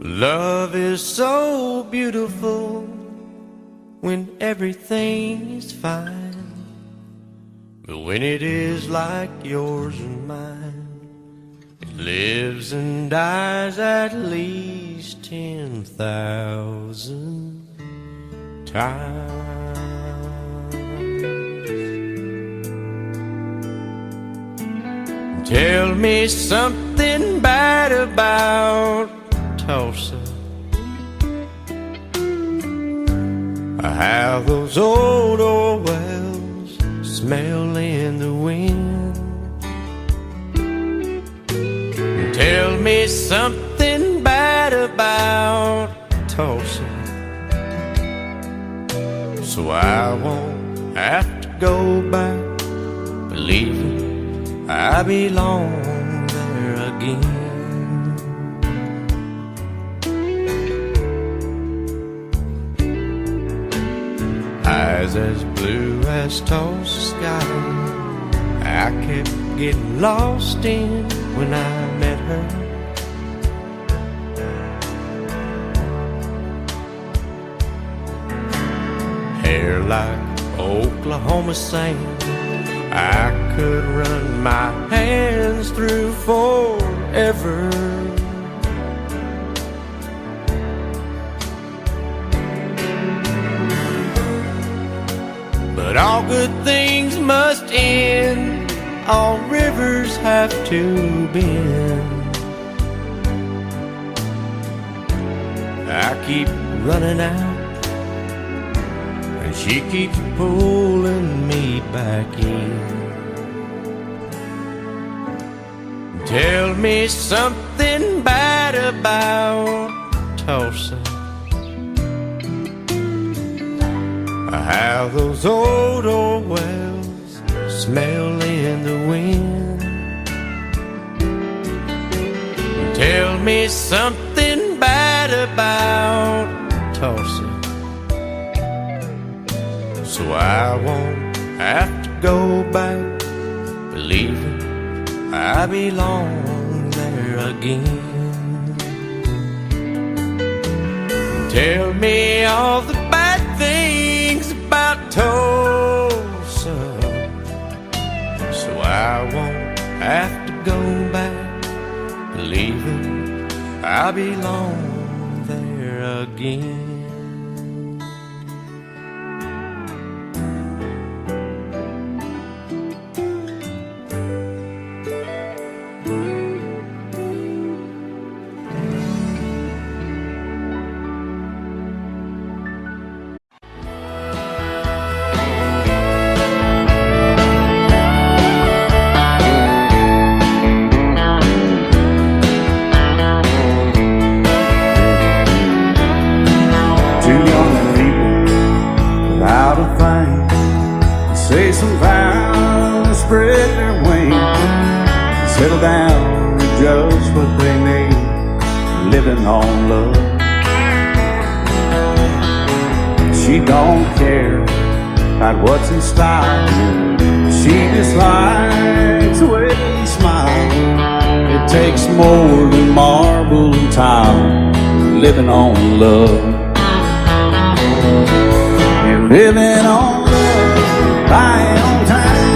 Love is so beautiful when everything's fine, but when it is like yours and mine, it lives and dies at least 10,000 times. Tell me something bad about Tullsa, how those old wells smell in the wind. Tell me something bad about Tullsa, so I won't have to go back believing I belong there again. Eyes as blue as Tulsa sky, I kept getting lost in when I met her. Hair like Oklahoma sand, I could run my hands through forever. But all good things must end, all rivers have to bend. I keep running out, and she keeps pulling me back in. Tell me something bad about Tullsa, how those old wells smell in the wind. Tell me something bad about Tullsa, so I won't have to go back believing I belong there again. Tell me all the bad things about Tullsa, so I won't have to go back believing I belong there again. Say some vows, spread their wings, settle down to just what they need, living on love. She don't care about what's in style, she just likes the way he smiles. It takes more than marble and tile, living on love. You're living on buying on time,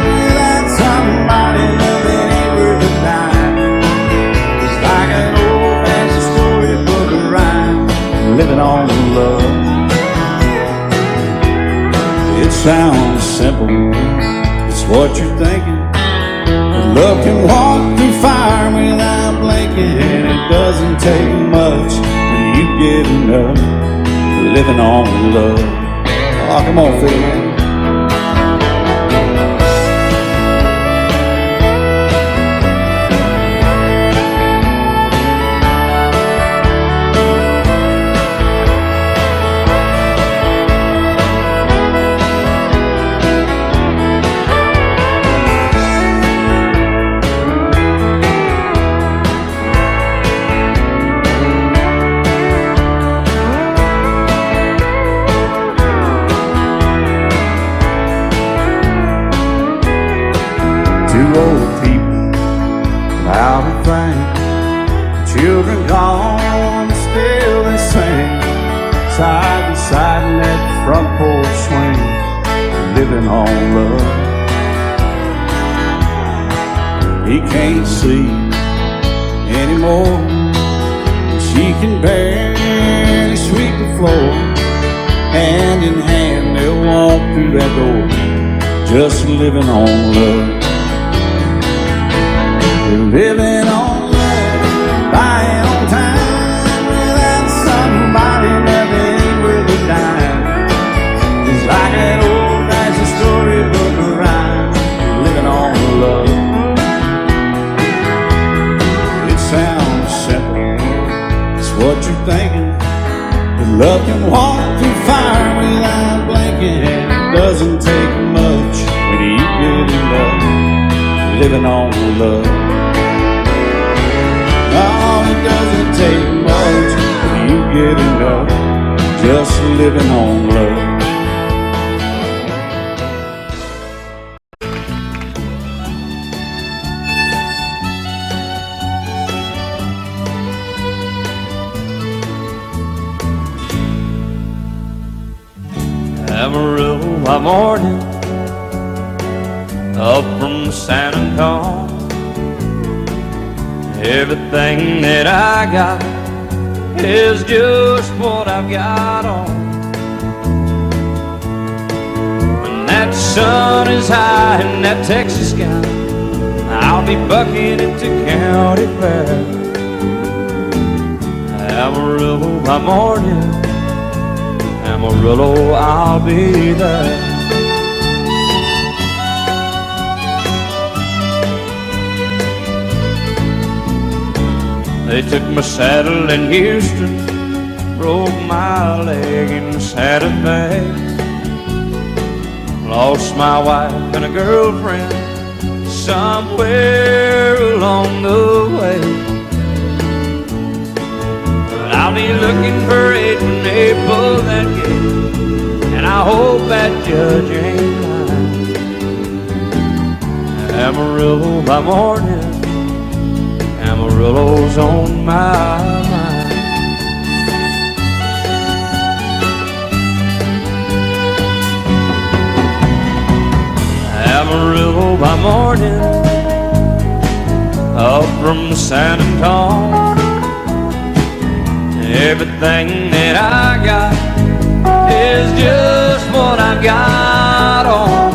without somebody loving ain't worth a dime. It's like an old-fashioned storybook of rhyme, living on love. It sounds simple, it's what you're thinking, but love can walk through fire without blinking, and it doesn't take much when you get enough, living on love. Oh, come on, Phil. Two old people without a thing, children gone, still they sang side by side in that front porch swing, living on love. He can't sleep anymore. She can barely sweep the floor. Hand in hand they'll walk through that door, just living on love. They're living on love, buying on time without somebody that ain't worth a dime. It's like that old-fashioned storybook rhyme, living on love. It sounds simple, it's what you're thinking. But love can walk through fire without blinking, and it doesn't take much when you get in love, living on love. Oh, it doesn't take much when you get in love, just living on love. Amarillo by morning, up from San Antonio. Everything that I got is just what I've got on. When that sun is high in that Texas sky, I'll be bucking into county fair. Amarillo by morning, Amarillo, I'll be there. They took my saddle in Houston, broke my leg in Santa Fe. Lost my wife and a girlfriend somewhere along the way. But I'll be looking for it when they pull that gate, and I hope that judge ain't lying. Amarillo by morning, Amarillo's on my mind. Amarillo by morning, up from San Antonio. Everything that I got is just what I've got on.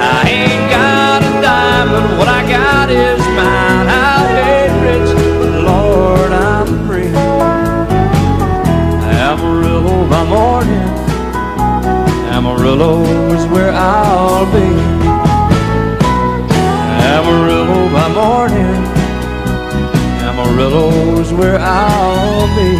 I ain't got a dime, but what I got is mine. I ain't rich, but Lord, I'm free. Amarillo by morning, Amarillo is where I'll be. Amarillo by morning, Amarillo is where I'll be.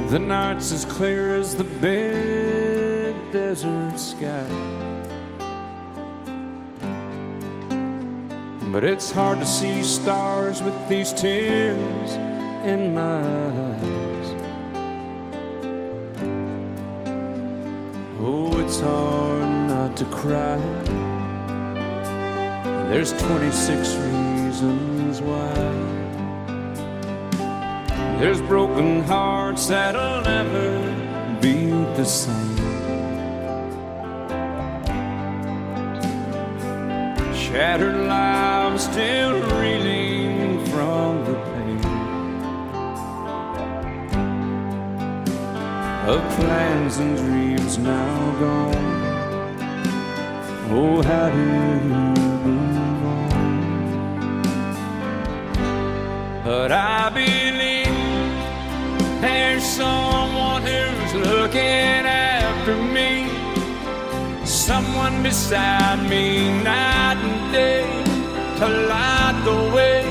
The night's as clear as the big desert sky, but it's hard to see stars with these tears in my eyes. Oh, it's hard not to cry. There's 26 reasons why. There's broken hearts that'll never beat the same. Shattered lives still reeling from the pain of plans and dreams now gone. Oh, how do you move on? But I believe there's someone who's looking after me, someone beside me night and day to light the way.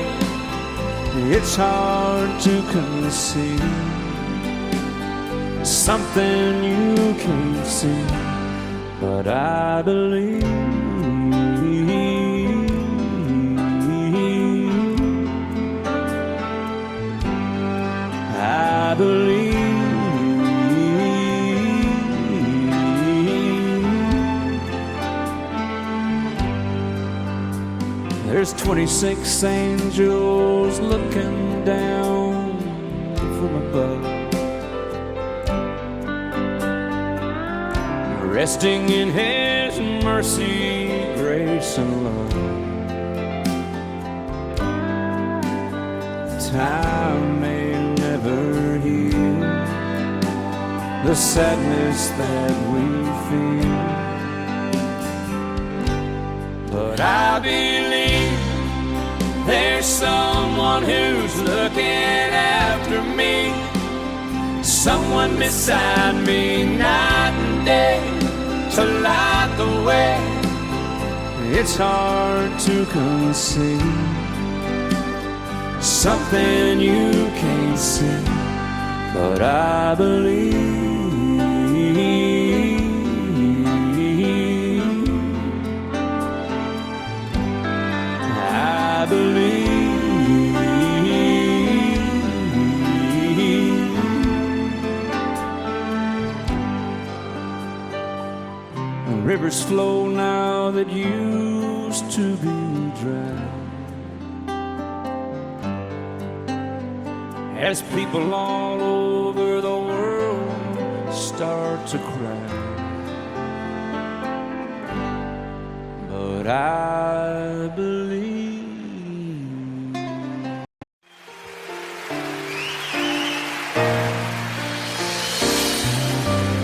It's hard to conceive something you can't see, but I believe There's 26 angels looking down from above, resting in His mercy, grace, and love. Time may never heal the sadness that we feel, but I believe there's someone who's looking after me, someone beside me night and day to light the way. It's hard to conceive something you can't see, but I believe. I believe. Rivers flow now that used to be dry, as people all over the world start to cry. But I believe.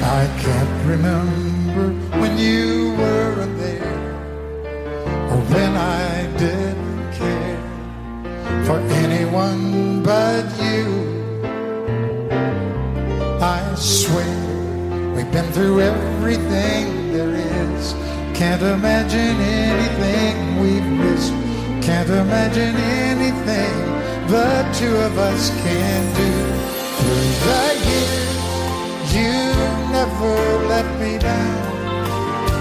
I can't remember when you weren't there, or when I didn't care for anyone but you. I swear we've been through everything there is. Can't imagine anything we've missed. Can't imagine anything the two of us can do. Through the years, you never let me down.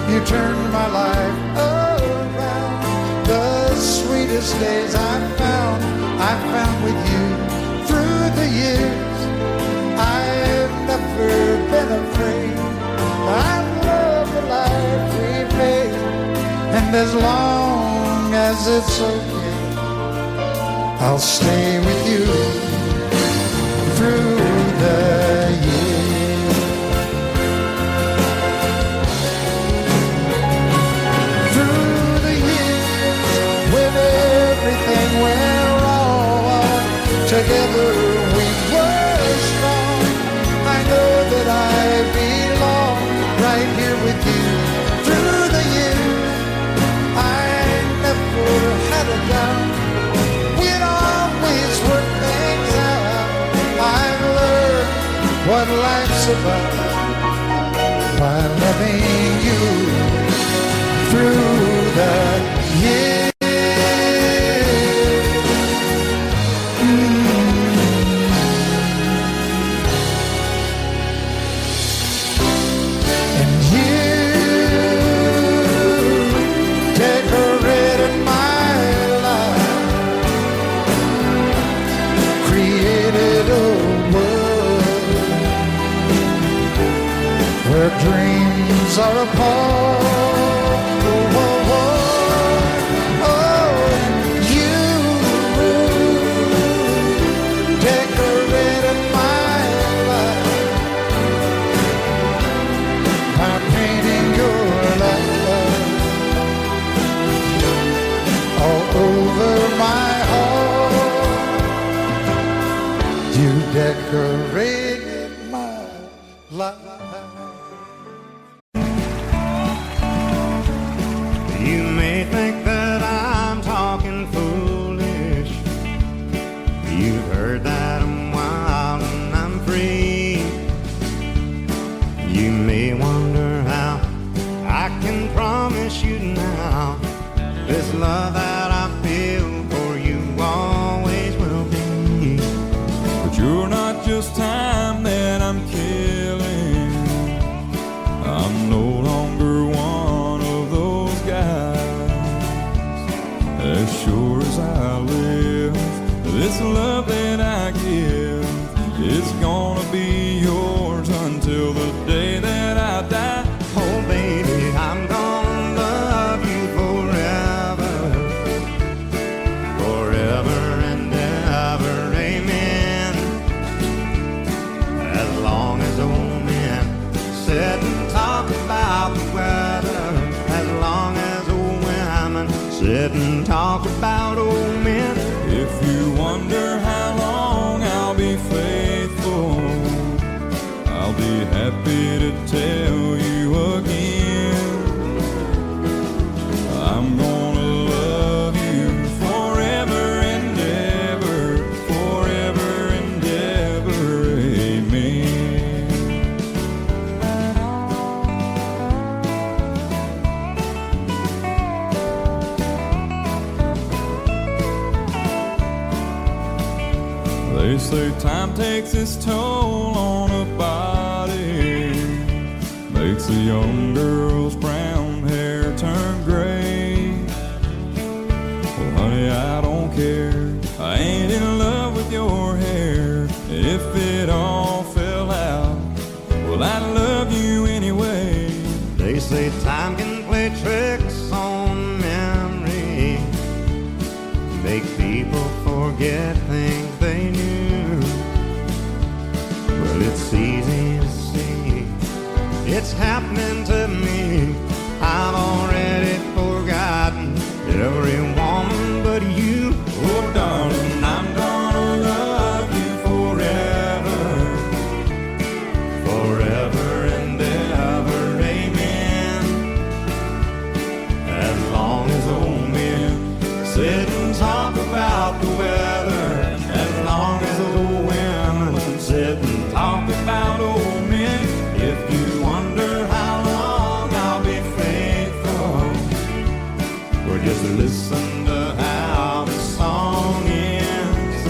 You turned my life around. The sweetest days I found with you. Through the years, I've never been afraid. I love the life we made, and as long as it's okay, I'll stay with you through the years. Through the years, when everything went wrong, together we were strong. I know that I belong right here with you. Through the years, I never had a doubt. We'd always work things out. I've learned what life's about by loving you through the years. Dreams are apart. Oh, oh, oh. Oh, you decorated my life by painting your love all over my heart. You decorated my life. You may think that I'm talking foolish. You've heard that I'm wild and I'm free. You may wonder how I can promise you now this love that I feel for you always will be. But you're not just time that I'm killing. I'm no longer one of those guys. As sure as I live, this love that I give is gonna be yours until the day that I die. Oh baby, I'm gonna love you forever. sit and talk about old men. If you wonder how long I'll be faithful, I'll be happy to tell you again. I'm gonna love you forever and ever, forever and ever, amen. They say time takes its toll on a body, makes a young girl's brown hair turn gray. Well, honey, I don't care, I ain't in love with your hair. If it all fell out, well, I love you anyway. They say time can play tricks on memory, make people forget things they knew. Well, it's easy to see, it's happening to me. I've already forgotten every woman but you. Oh, darling, I'm gonna love you forever, Forever and ever, amen. As long as old men sit and talk about the weather, as long as old women sit and talk about old men. If you wonder how long I'll be faithful, or just listen to how the song ends,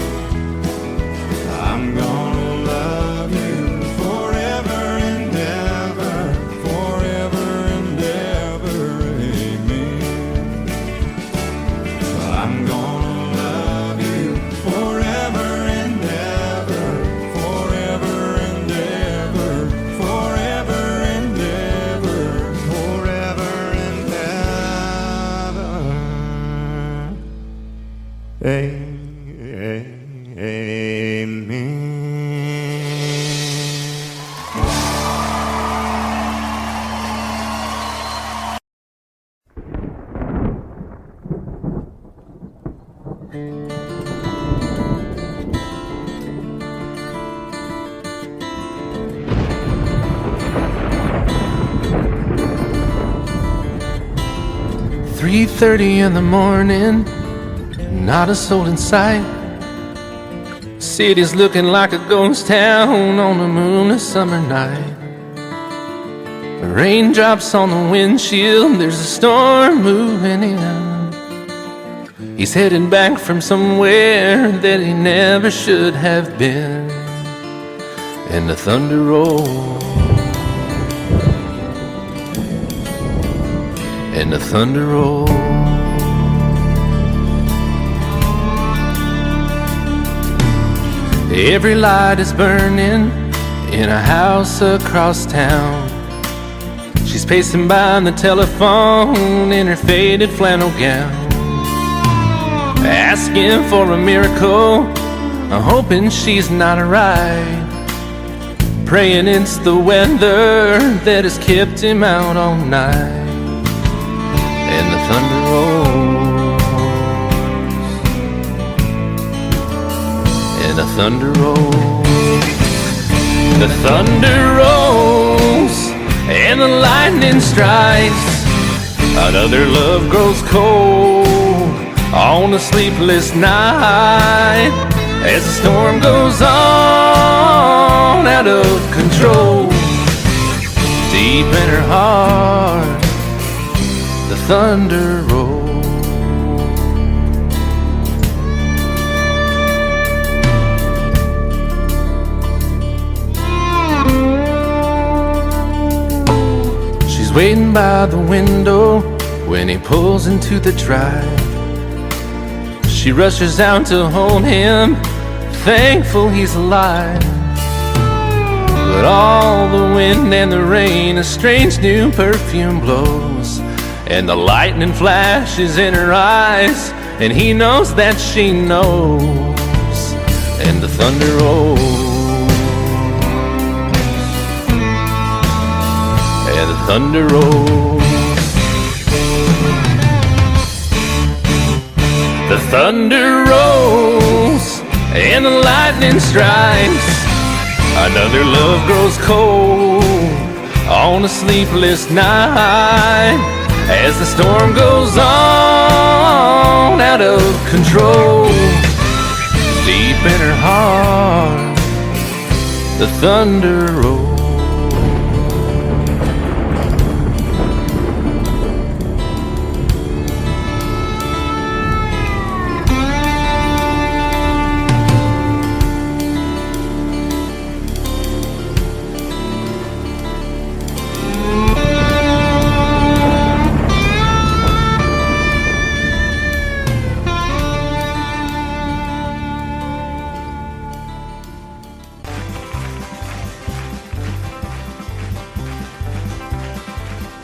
I'm gonna love you forever and ever, forever and ever, amen. I'm gonna love you forever and ever, Forever and ever, forever and ever. forever and ever. Amen. 3:30 in the morning, not a soul in sight. City's looking like a ghost town on a moonless summer night. Raindrops on the windshield, there's a storm moving in. He's heading back from somewhere that he never should have been. And the thunder rolls, and the thunder rolls. Every light is burning in a house across town. She's pacing by the telephone in her faded flannel gown, asking for a miracle, hoping she's not right, praying it's the weather that has kept him out all night. And the thunder rolls, and the thunder rolls, the thunder rolls, and the lightning strikes. Another love grows cold on a sleepless night, as the storm goes on out of control. Deep in her heart, the thunder rolls. She's waiting by the window when he pulls into the drive. She rushes out to hold him, thankful he's alive. But all the wind and the rain, a strange new perfume blows, and the lightning flashes in her eyes, and he knows that she knows. And the thunder rolls, and the thunder rolls. thunder rolls and the lightning strikes. Another love grows cold on a sleepless night as the storm goes on out of control. Deep in her heart, the thunder rolls.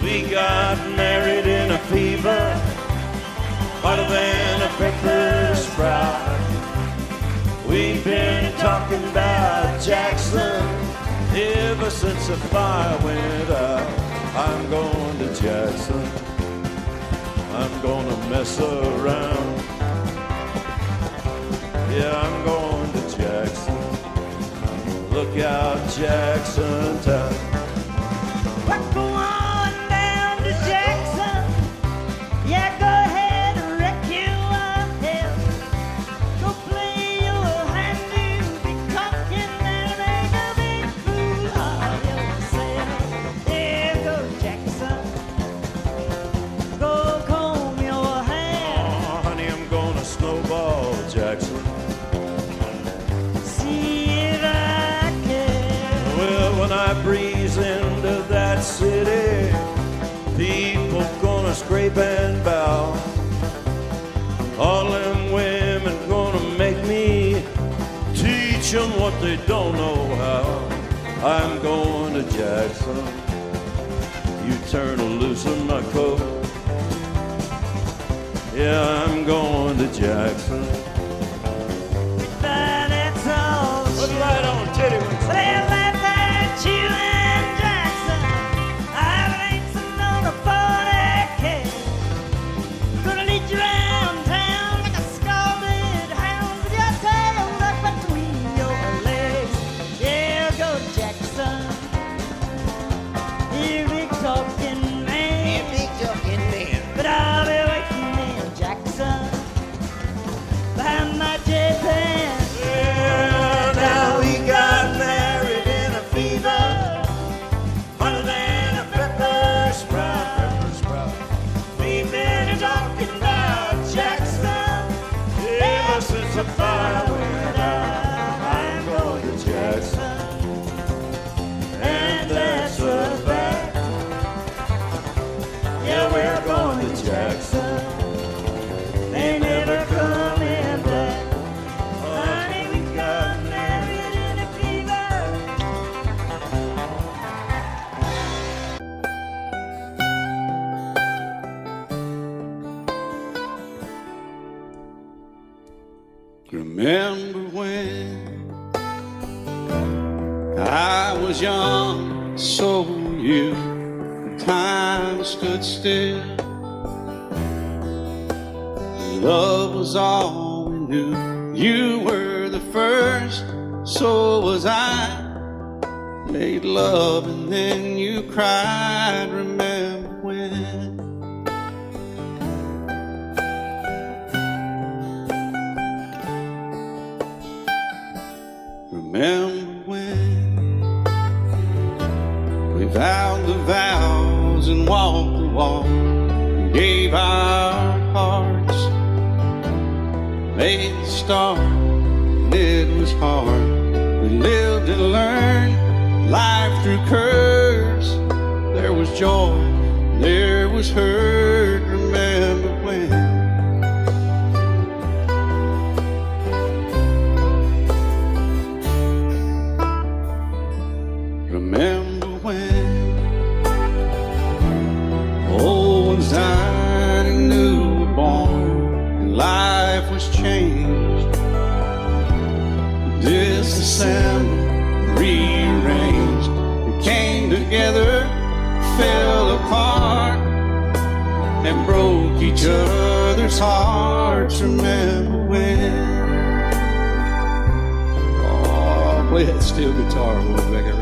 We got married in a fever, hotter than a pepper sprout. We've been talking about Jackson ever since the fire went out. I'm going to Jackson, I'm gonna mess around. Yeah, I'm going to Jackson, look out Jackson town. We're going down to Jackson. Yeah, go ahead and wreck your hell. Go play your hand, you'll be cocking and make a big fool of yourself. Yeah, go Jackson. Go comb your hair. Oh, honey, I'm gonna snowball Jackson. See if I can. Well, when I breeze into that city, people gonna scrape and bow. All them women gonna make me teach them what they don't know how. I'm going to Jackson, you turn loose in my coat. Yeah, I'm going to Jackson. But that's all. Put it right on, titty wings. Well, laugh at you and Jackson. I'm racing on a 40K. Gonna lead you around town like a scalded hound with your tail tucked between your legs. Yeah, go Jackson. You big talking man. But I'll be waiting in Jackson behind my jet pan. Yeah, now we got married in a fever, hotter than a pepper sprout. We've been talking about Jackson ever since the fire went out. I'm going to Jackson, and that's a fact. Yeah, we're going to Jackson. They never coming back. Honey, we got married in a fever. Remember when I was young, so were you. Time stood still. Love was all we knew. You were the first, so was I. Made love and then you cried. Remember when? Remember when we vowed the vows and walked the walk, and gave our hearts, made the start, and it was hard. We lived and learned life through curves. There was joy, there was hurt. Remember when? Remember when old ones died and new were born, and life was changed, disassembled, rearranged. We came together, fell apart, and broke each other's hearts. Remember play that steel guitar when we make it right.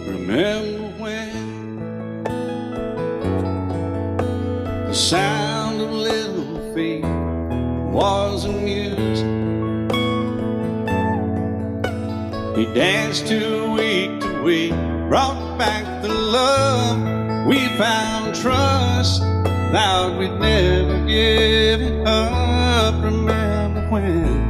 Remember when the sound of little feet was amusing? He danced to week, brought back the love we found, trust that we'd never give it up. Remember when?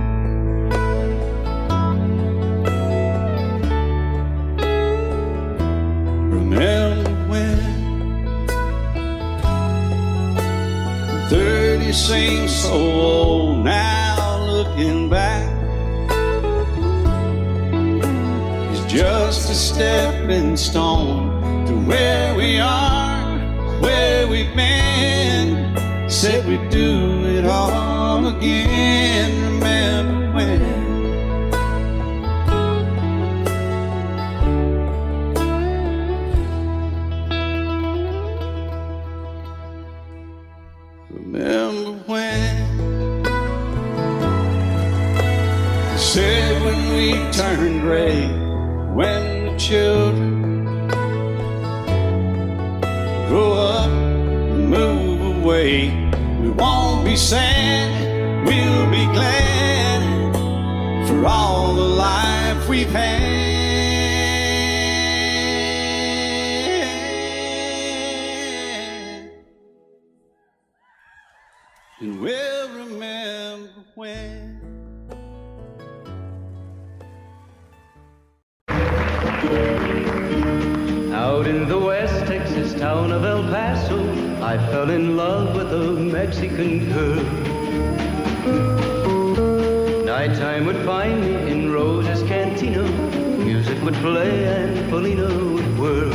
Remember when 30 seems so old now, looking back. It's just a stepping stone to where we are, where we've been. Said we'd do it all again. Remember when? Remember when they said when we turned gray, when the children grow up and move away, we won't be sad, we'll be glad for all the life we've had. And we'll remember when. Out in the West Texas town of El Paso, I fell in love with a Mexican girl. Nighttime would find me in Rose's Cantina. Music would play and Polina would whirl.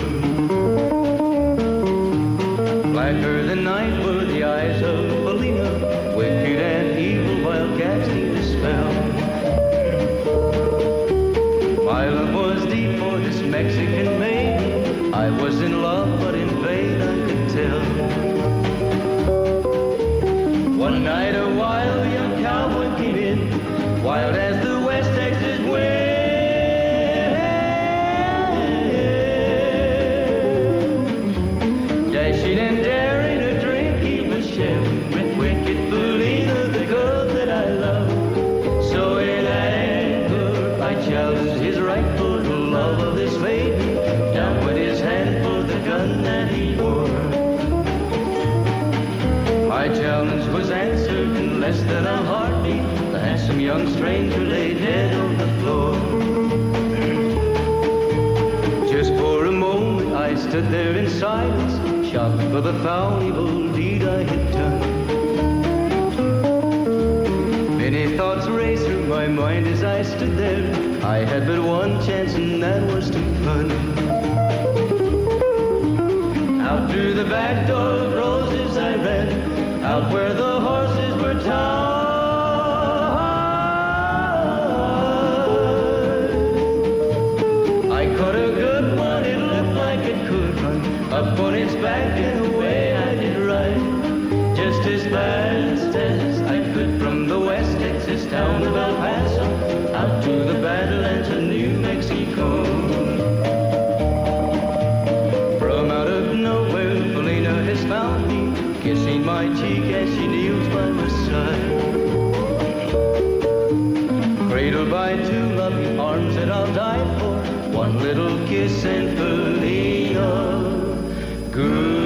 Blacker than night were the eyes of Polina, wicked and evil while casting a spell. My love was deep for this Mexican maiden. I was in love, but in vain I could tell. One night a wild young cowboy came in, wild as the West Texas wind. Dashing and daring a drink he was sharing with wicked Polina, the girl that I love. So in anger I challenged his right for the love of this maiden. Down went his hand for the gun that he wore. My challenge was answered in less than a heartbeat. The handsome young stranger lay dead on the floor. Just for a moment I stood there in silence, shocked for the foul evil deed I had done. Many thoughts raced through my mind as I stood there. I had but one chance and that was to run. Out through the back door of Roses I ran, out where the horses were tied. I caught a good one, it looked like it could run, up on its back and away I did ride. Just as fast as I could from the West Texas town of El Paso, out to the Badlands of New Mexico. From out of nowhere, Polina has found me, kissing my cheek as she kneels by my side. Cradled by two loving arms that I'll die for, one little kiss and Polina, goodbye.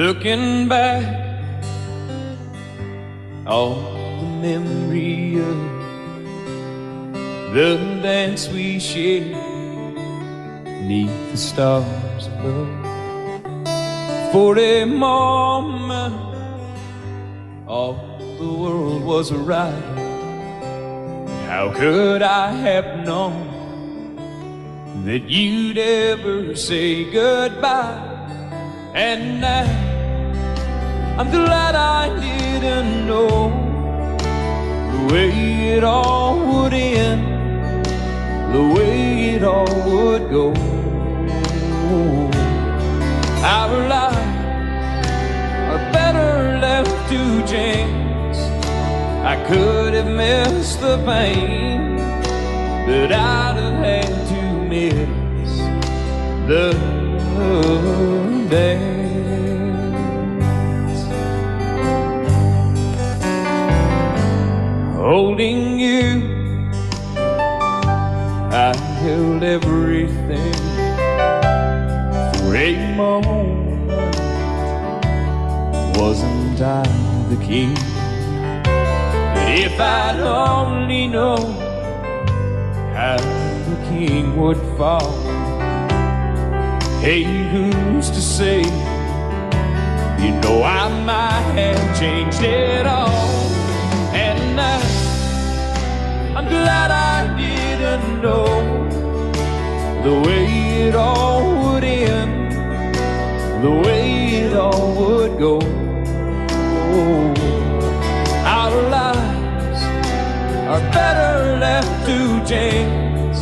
Looking back, all the memory of the dance we shared neath the stars above. For a moment, all the world was right. How could I have known that you'd ever say goodbye? And now I'm glad I didn't know the way it all would end, the way it all would go. Our lives are better left to chance. I could have missed the pain, but I'd have had to miss the dance. Holding you, I held everything. For a moment, wasn't I the king? But if I'd only known how the king would fall, hey, who's to say? You know I might have changed it all. And I'm glad I didn't know the way it all would end, the way it all would go. Our lives are better left to chance.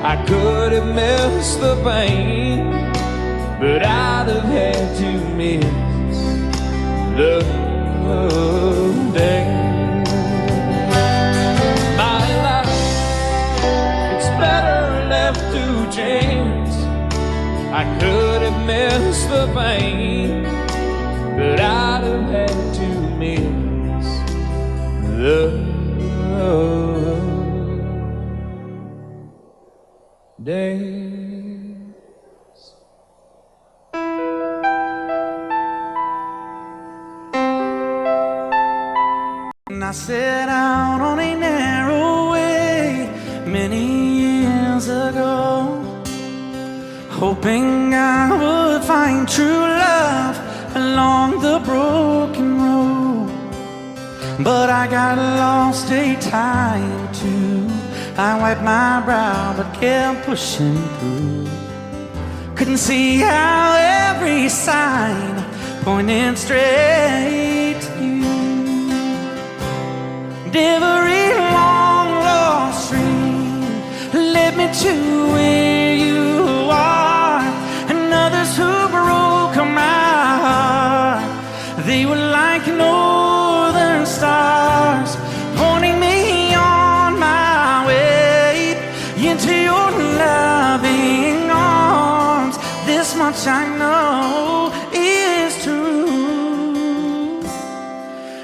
I could have missed the pain, but I'd have had to miss the dance. My life, it's better left to chance. I could have missed the pain, but I'd have had to miss the days. And I set out on a narrow way many years ago, hoping I would find true love along the broken road. But I got lost a time or two. I wiped my brow but kept pushing through. Couldn't see how every sign pointed straight to you. And every long lost stream led me to where you are. And others who broke my heart, they were like northern stars, pointing me on my way into your loving arms. This much I know is true,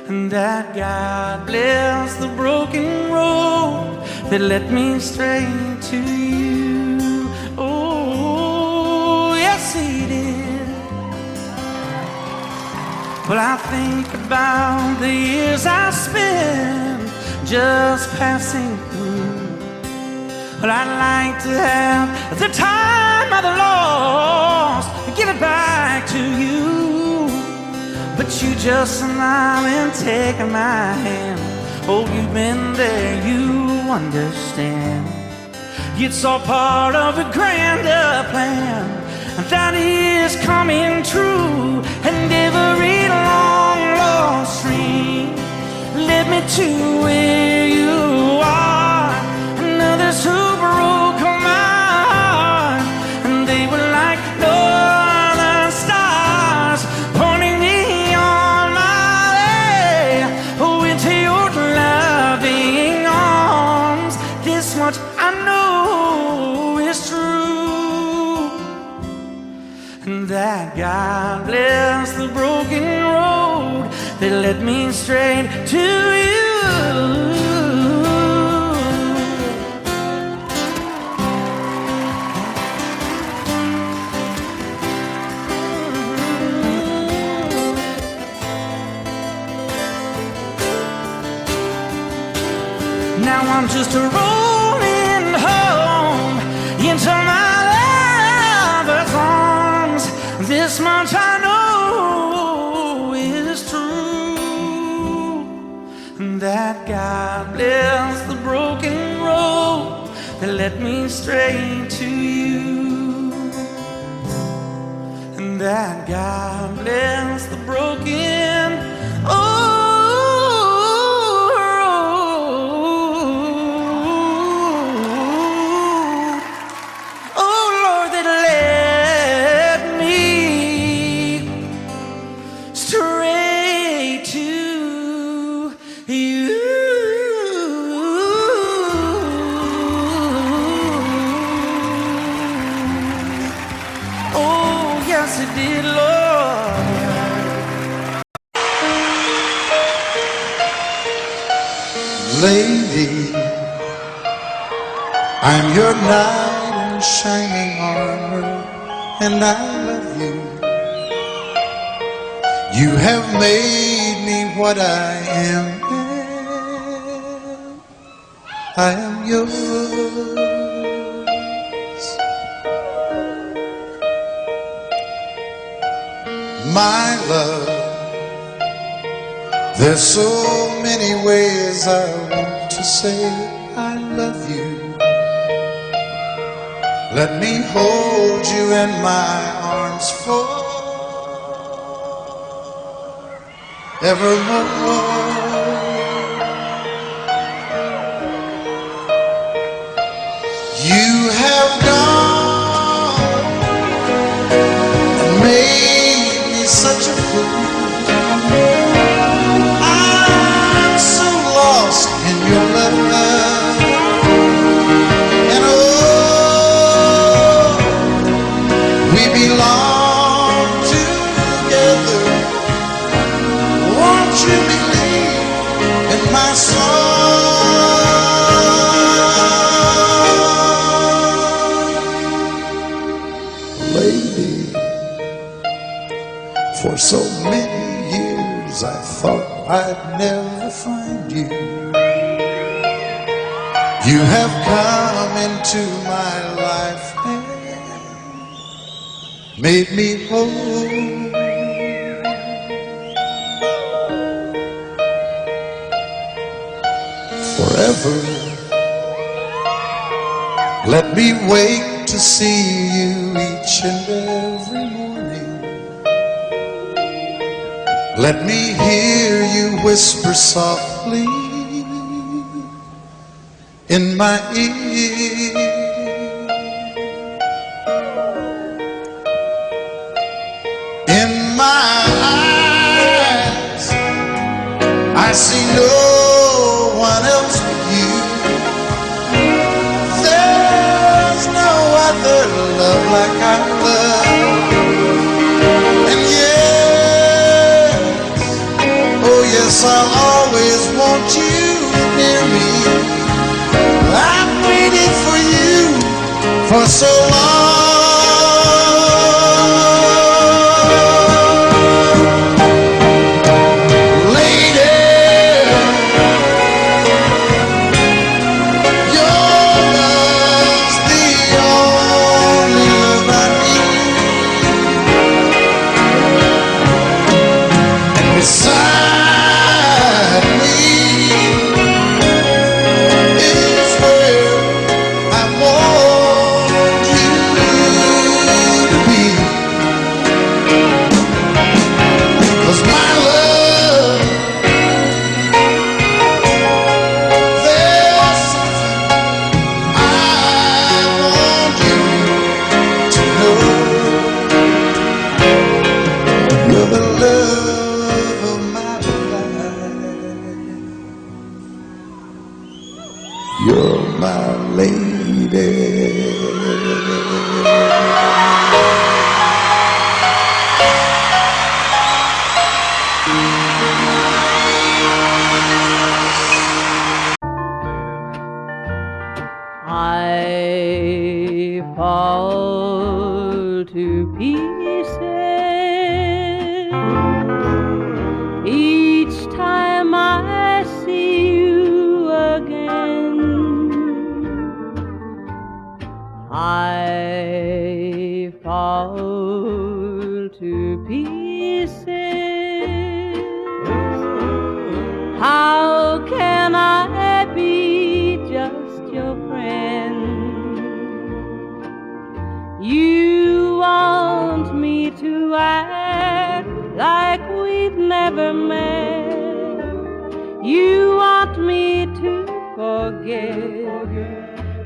and that God bless the broken road that led me straight to you. Oh, yes, He did. Well, I think about the years I spent just passing through. Well, I'd like to have the time of the lost and give it back to you. But you just smile and take my hand. Oh, you've been there, you understand. It's all part of a grander plan that is coming true. And every long lost stream led me to where you are. And others who broke my heart, and they were like northern stars, pointing me on my way into your loving arms. This much I know is true, and that God bless the broken road that led me straight to you. just rolling home into my lover's arms. This much I know is true, that God bless the broken road that led me straight to you, and that God bless the broken Lady, I'm your knight in shining armor, and I love you. You have made me what I am. I am yours. My love, there's so many ways I want to say I love you. Let me hold you in my arms forevermore. You have gone and made me such a fool. In your love, and oh, we belong together. Won't you believe in my song, lady? For so many years I thought I'd never find you. You have come into my life and made me whole. Forever, let me wake to see you each and every morning. Let me hear you whisper softly in my ear. In my eyes, I see no one else but you. There's no other love like I love. And yes, oh yes, I'll always want you near me. I've waited for you for so long. Lady, your love's the only love I need. And beside me is where I want you to be. 'Cause my love, there's something I want you to know. You're the love of my life. You're my lady. I fall to pieces each time I see you again. I fall to pieces. How can I be just your friend? You want me to act like we've never met. You want me to forget,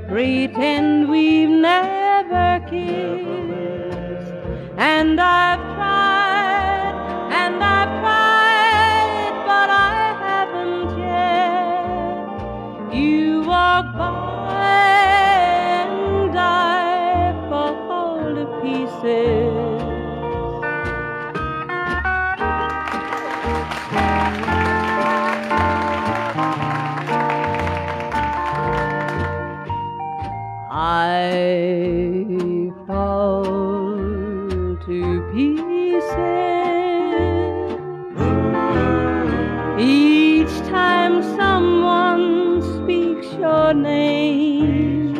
pretend we've never kissed. And I've tried, but I haven't yet. You walk by and I fall to pieces. I fall to pieces each time someone speaks your name.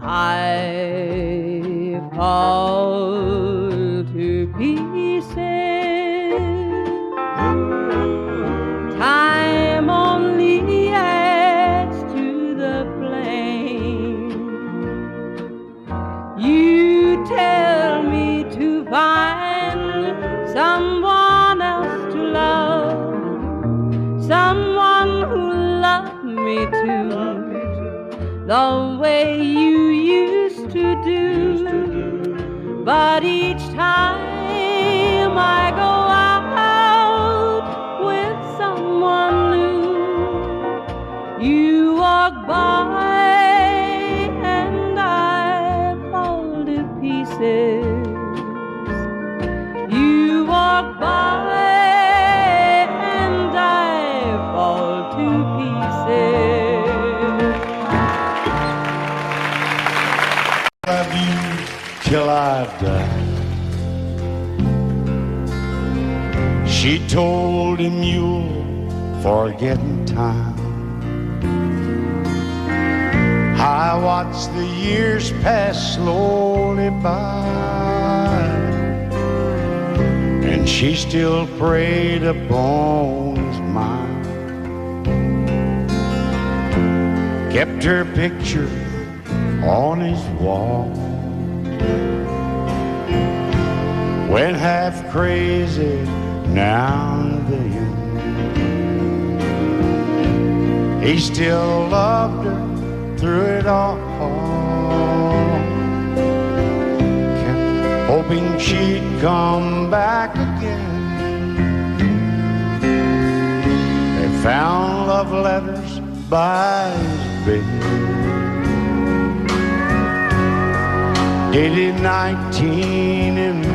I fall to pieces. Time only adds to the flame. You tell me to find someone else to love, someone who loved me too, the way you used to do. But each time I go out with someone new, you walk by and I fall to pieces. You walk by and I fall to pieces. Love you till I die. She told him you'll forget in time. I watched the years pass slowly by, and she still preyed upon his mind. Kept her picture on his wall. Went half crazy now and then. He still loved her through it all. Kept hoping she'd come back again. They found love letters by his bed, dated 1962.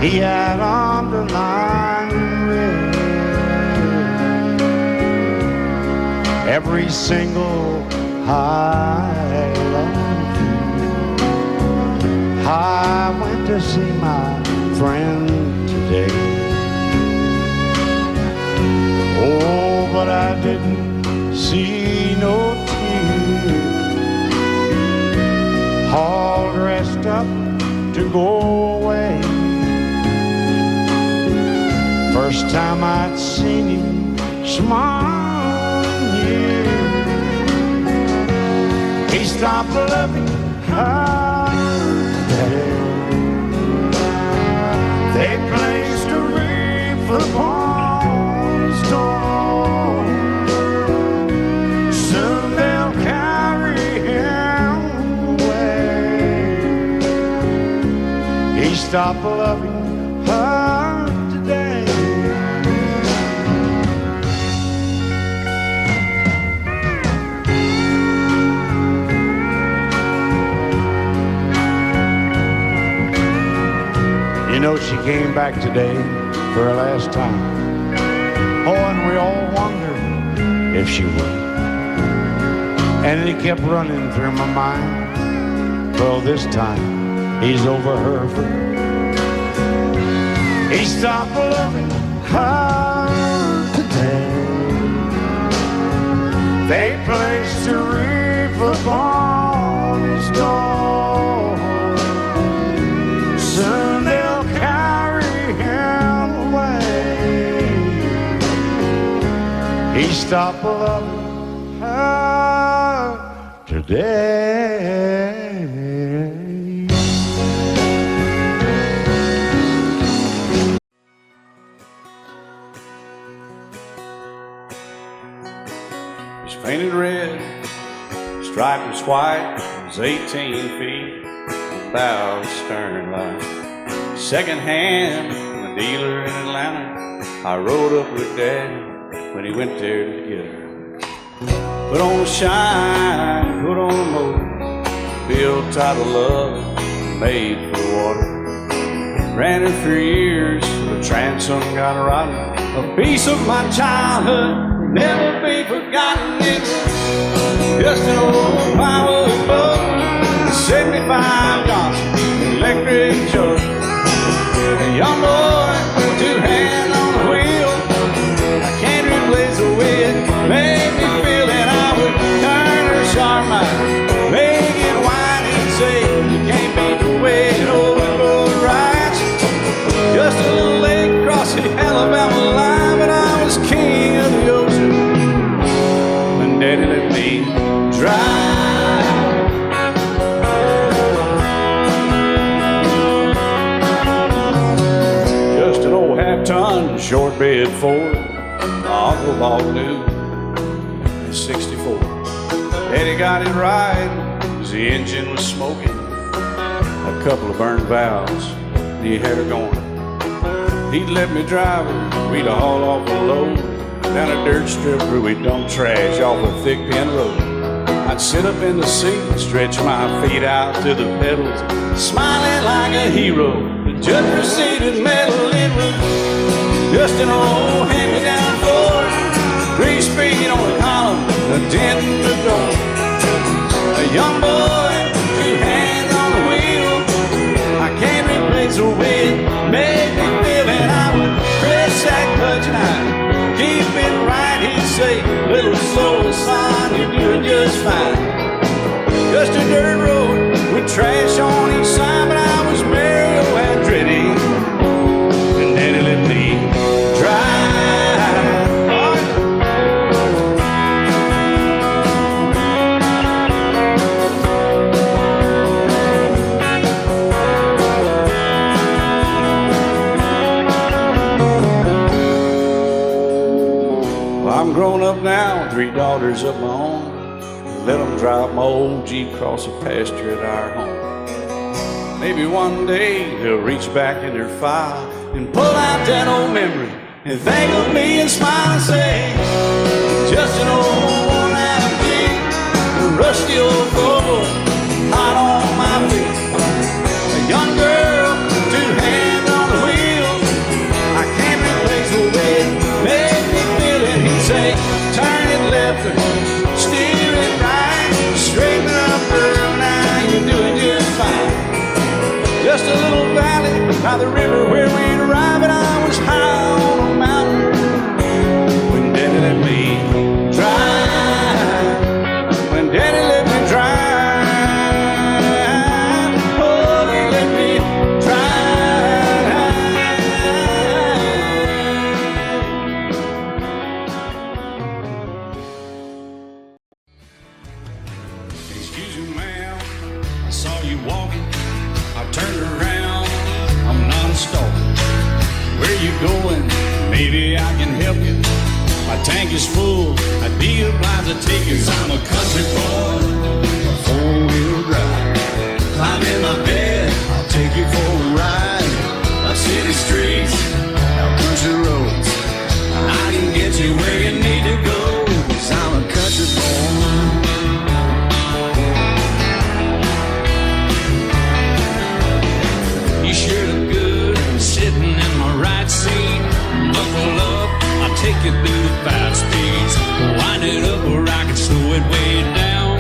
He had underlined in red every single I love you. I went to see my friend today. Oh, but I didn't see no tears. All dressed up to go away. First time I'd seen him smile in years. He stopped loving her today. They placed a wreath upon his door. Soon they'll carry him away. He stopped loving her today. You know, she came back today for her last time. Oh, and we all wondered if she would. And it kept running through my mind. Well, this time he's over her for good. He stopped loving her today. He stopped loving her today. He's painted red, striped was white, was 18 feet, without stern line. Second hand from a dealer in Atlanta. I rode up with Daddy when he went there to get her. Put on a shine, put on a motor, built tight of love, made for water. Ran her for years, the transom got rotten. A piece of my childhood will never be forgotten. It's just an old power boat, 75 Johnson, electric jug. A young boy, two hands on the wheel. I can't replace the way it made me feel that I would turn her sharp mind, make it wide and say you can't beat the way an old boat rides. Just a little lake across the Alabama line, but I was king of the ocean when Daddy let me drive. Just an old half-ton short bed Ford my uncle bought new in '64. Daddy got it right as the engine was smoking, a couple of burned valves, and he had her going. He'd let me drive her, we'd haul off a load down a dirt strip where we'd dump trash off a thick pin road. I'd sit up in the seat and stretch my feet out to the pedals, smiling like a hero. The judge proceeded metal, it was just an old hand-me-down Ford, 3-speed on the column, a dent in the door. A young boy, two hands on the wheel. I can't replace the way it made me feel, and I would press that clutch and I'd keep it right. He'd say, little slow, son, you're doing just fine. Just a dirt road with trash on each side, but I was merry and pretty, and Daddy let me drive. I'm grown up now, 3 daughters of my own. Let them drive my old Jeep across the pasture at our home. Maybe one day they'll reach back in their file and pull out that old memory and think of me and smile and say, just an old worn-out Jeep, a rusty old Volvo, hot on my feet. A young girl, 2 hands on the wheel. I can't replace the way it made me feel it. He'd say, turn it left or steer it right, straighten up girl, now you're doing just fine. Just a little valley by the river where we'd arrive, and I was high on a mountain when Daddy let me drive. When Daddy let me drive, oh, he let me drive. Excuse me, ma'am, I saw you walking. I turned around, I'm not a stalker. Where you going? Maybe I can help you. My tank is full, I'd be obliged to take you. 'Cause I'm a country boy, a 4-wheel drive. Climb in my bed, I'll take you for a ride. Our city streets, our country roads, I can get you where you need to go. 'Cause I'm a country boy. You sure look good sitting in my right seat. Buckle up, I'll take you through the 5 speeds. Wind it up where I can slow it way down.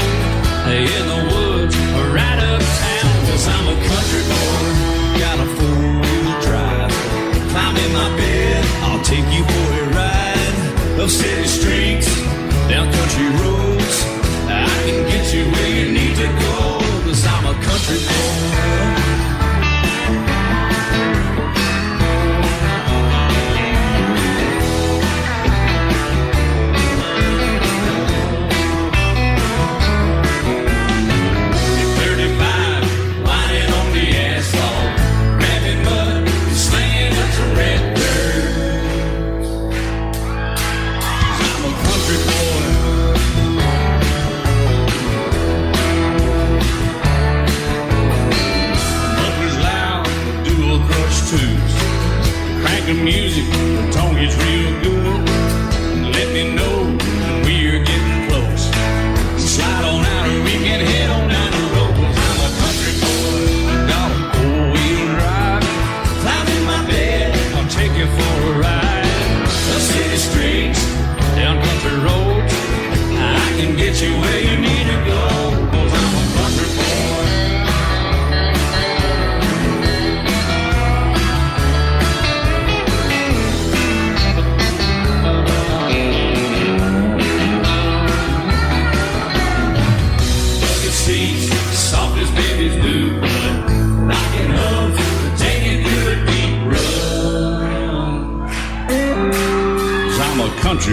In the woods or right uptown. 'Cause I'm a country boy, got a 4-wheel drive. Climb in my bed, I'll take you for a ride. Up city streets, down country roads, I can get you where you need to go. 'Cause I'm a country boy.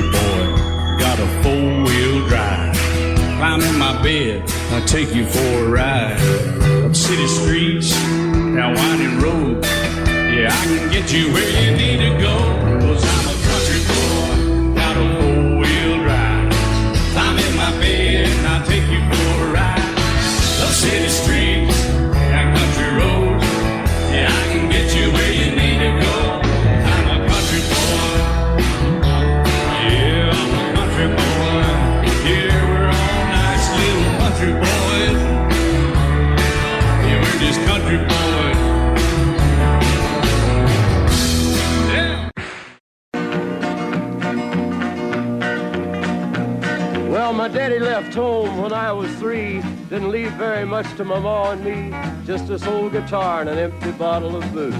country boy, got a four-wheel drive. Climb in my bed, I'll take you for a ride. Up city streets, down winding road. Yeah, I can get you where you need to go. 'Cause I'm a country boy, got a four-wheel drive. Climb in my bed and I'll take you for a ride. Up city streets, down country roads. Yeah, I can get you where you need to go. I'm a country boy. Yeah, I'm a country boy. Yeah, we're all nice little country boys. Yeah, we're just country boys. Well, my daddy left home when I was 3. Didn't leave very much to my ma and me. Just this old guitar and an empty bottle of booze.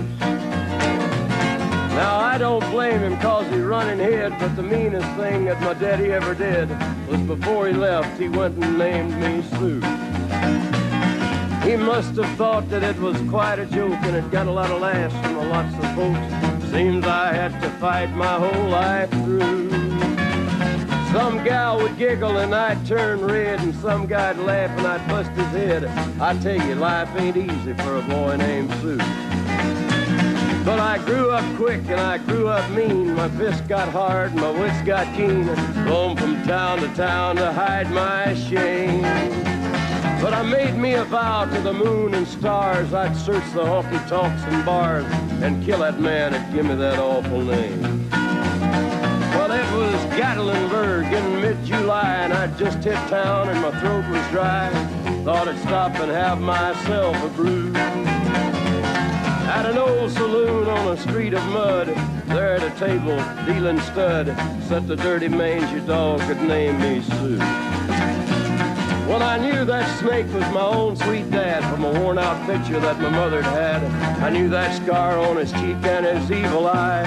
Now, I don't blame him 'cause he running hid, but the meanest thing that my daddy ever did was before he left, he went and named me Sue. He must have thought that it was quite a joke and it got a lot of laughs from lots of folks. Seems I had to fight my whole life through. Some gal would giggle and I'd turn red, and some guy'd laugh and I'd bust his head. I tell you, life ain't easy for a boy named Sue. But I grew up quick and I grew up mean. My fists got hard and my wits got keen. Roamed from town to town to hide my shame. But I made me a vow to the moon and stars. I'd search the honky-tonks and bars and kill that man that give me that awful name. Well, it was Gatlinburg in mid-July, and I'd just hit town and my throat was dry. Thought I'd stop and have myself a brew. At an old saloon on a street of mud, there at a table, dealing stud, sat the dirty mangy dog that named me Sue. Well, I knew that snake was my own sweet dad from a worn-out picture that my mother'd had. I knew that scar on his cheek and his evil eye.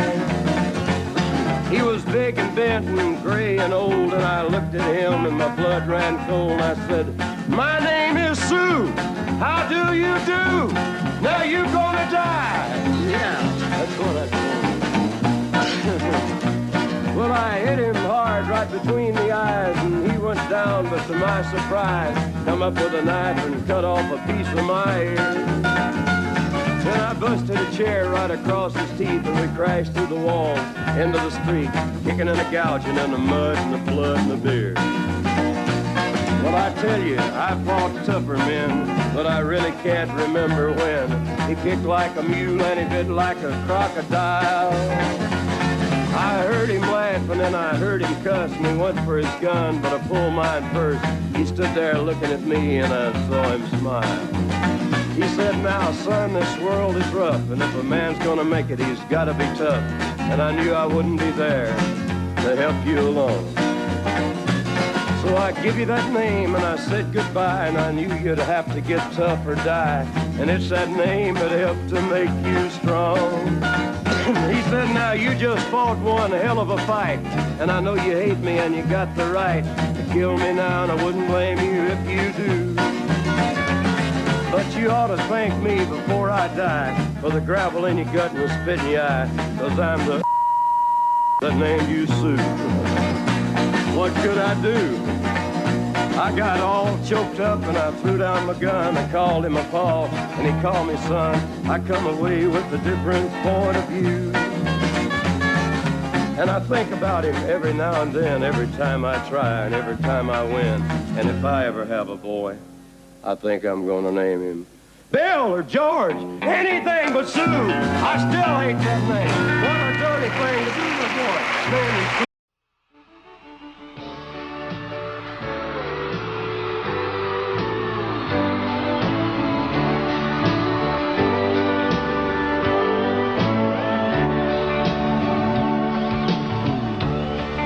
He was big and bent and gray and old, and I looked at him and my blood ran cold. I said, "My name is Sue. How do you do? Now you gonna die." Yeah, that's what I told him. Well, I hit him hard right between the eyes, and he went down, but to my surprise, come up with a knife and cut off a piece of my ear. Then I busted a chair right across his teeth, and we crashed through the walls into the street, kicking and a gouging in the mud and the blood and the beer. Well, I tell you, I fought tougher men, but I really can't remember when. He kicked like a mule and he bit like a crocodile. I heard him laugh and then I heard him cuss, and he went for his gun, but I pulled mine first. He stood there looking at me and I saw him smile. He said, "Now, son, this world is rough, and if a man's gonna make it, he's gotta be tough." And I knew I wouldn't be there to help you along. So I give you that name and I said goodbye, and I knew you'd have to get tough or die. And it's that name that helped to make you strong. He said, "Now you just fought one hell of a fight, and I know you hate me and you got the right to kill me now, and I wouldn't blame you if you do. But you ought to thank me before I die for the gravel in your gut and the spit in your eye, 'cause I'm the that named you Sue." What could I do? I got all choked up and I threw down my gun. I called him a pa, and he called me son. I come away with a different point of view. And I think about him every now and then, every time I try and every time I win. And if I ever have a boy, I think I'm gonna name him Bill or George, anything but Sue. I still hate that name. What a dirty thing to do to a boy. Name him Sue.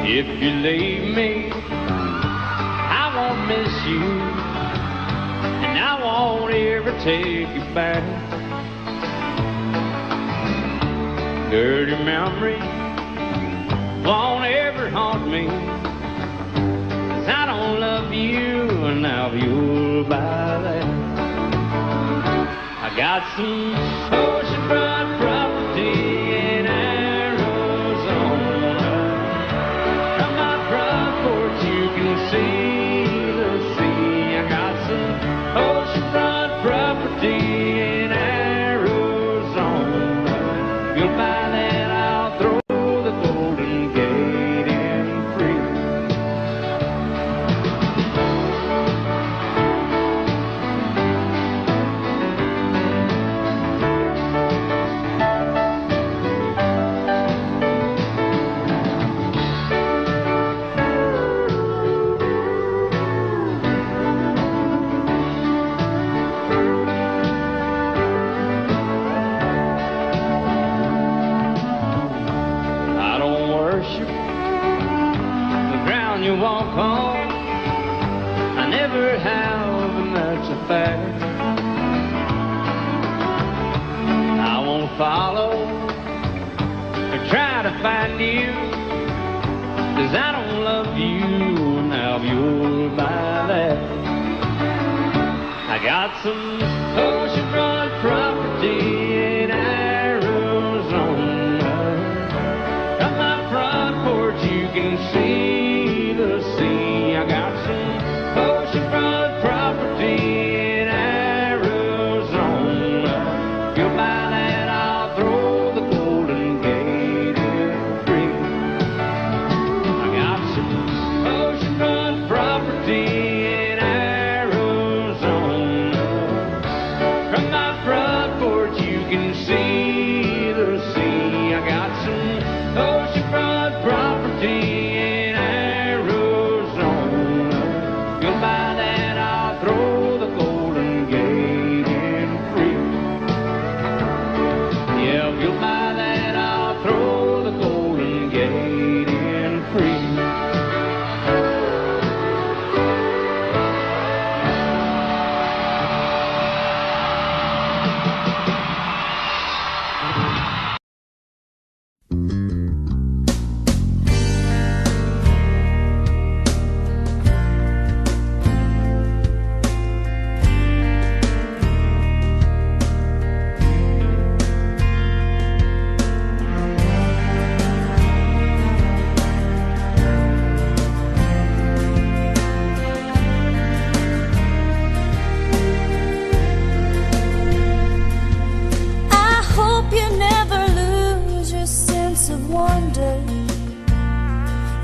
If you leave me, I won't miss you, and I won't ever take you back. Dirty memory won't ever haunt me, 'cause I don't love you, and now you'll buy that. I got some oceanfront property in Arizona. Come you walk home. I never have, and that's a fact. I won't follow or try to find you, 'cause I don't love you, now you'll buy that. I got some oceanfront property in Arizona. From my front porch you can see the sea. I got some oceanfront property in Arizona. If you'll buy that, I'll throw the Golden Gate in free. I got some oceanfront property in Arizona. From my front porch you can see the sea. I got some oceanfront property in Arizona. If you'll buy that, I'll throw the Golden Gate in free. Yeah, if you'll buy that, I'll throw the Golden Gate in free. I hope you never lose your sense of wonder.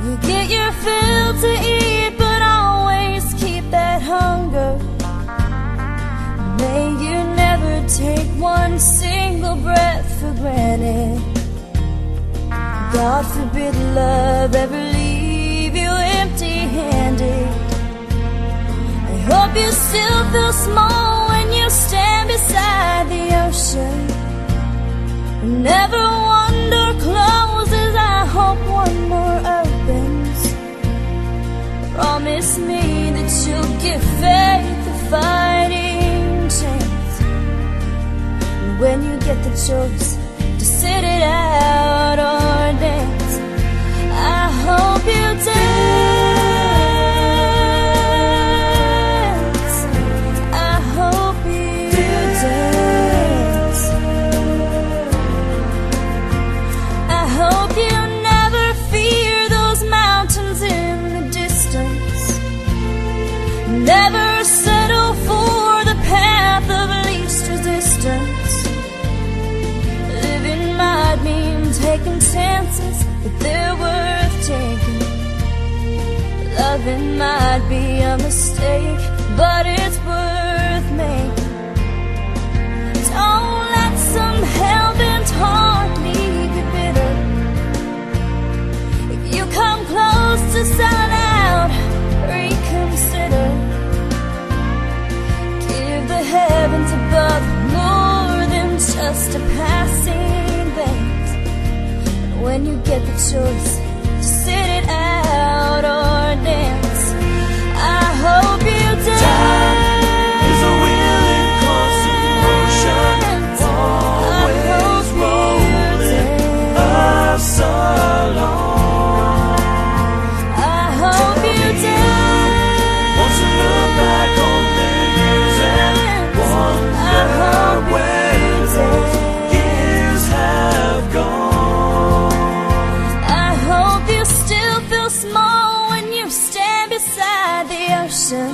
You get your fill to eat, but always keep that hunger. May you never take one single breath for granted. God forbid love ever leave you empty-handed. I hope you still feel small when you stand beside the ocean. Never one door closes, I hope one more opens. Promise me that you'll give faith a fighting chance. And when you get the choice to sit it out or dance, I hope you dance. I hope you dance. I hope you never fear those mountains in the distance. Never settle for the path of least resistance. Living might mean taking chances, but they're worth taking. Loving might be a mistake, but it's worth making. Don't let some hell-bent heart leave you bitter. If you come close to selling out, reconsider. Give the heavens above more than just a passing glance. And when you get the choice to sit it out or dance, I hope you dance. Is a willing constant motion, always rolling us along. I hope you dance. Once you look back on the years and wonder where those years have gone. I hope you still feel small when you stand beside the ocean.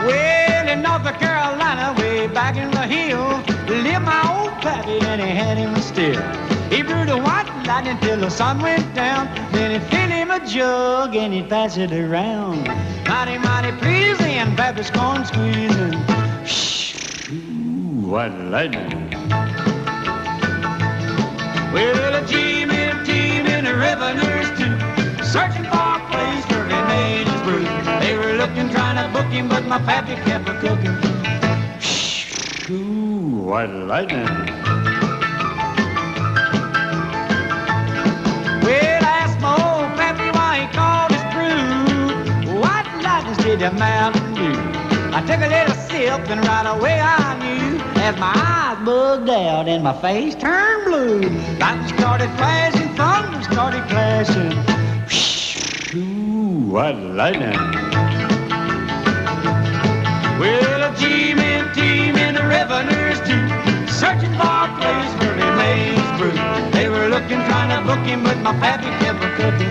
Well, in North Carolina, way back in the hills, lived my old pappy and he had him still. He brewed a white lightning till the sun went down. Then he filled him a jug and he'd pass it around. Mighty, mighty pleasing, pappy's corn squeezing. Shh, ooh, white lightning. Well, a team in the revenues too, searching for a place where he made his brew. They were looking, trying to book him, but my pappy kept a cooking. Shh, ooh, white lightning. that Mountain Dew. I took a little sip and right away I knew, as my eyes bugged out and my face turned blue. Lightning started flashing, thunder started clashing. Ooh, what lightning. Well, a G-men team and the revenues too, searching for a place where they made his brew. They were looking, trying to book him, but my pappy kept a cooking.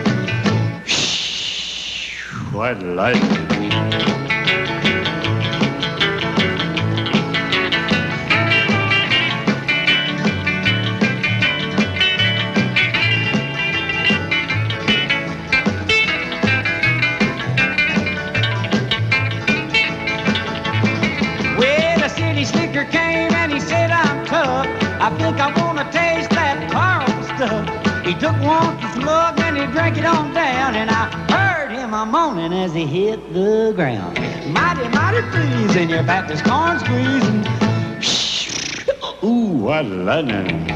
What lightning. I think I wanna taste that Carl stuff. He took one slug and he drank it on down, and I heard him a moaning as he hit the ground. Mighty, mighty freezing, your Baptist corn squeezing. Ooh, what lightning.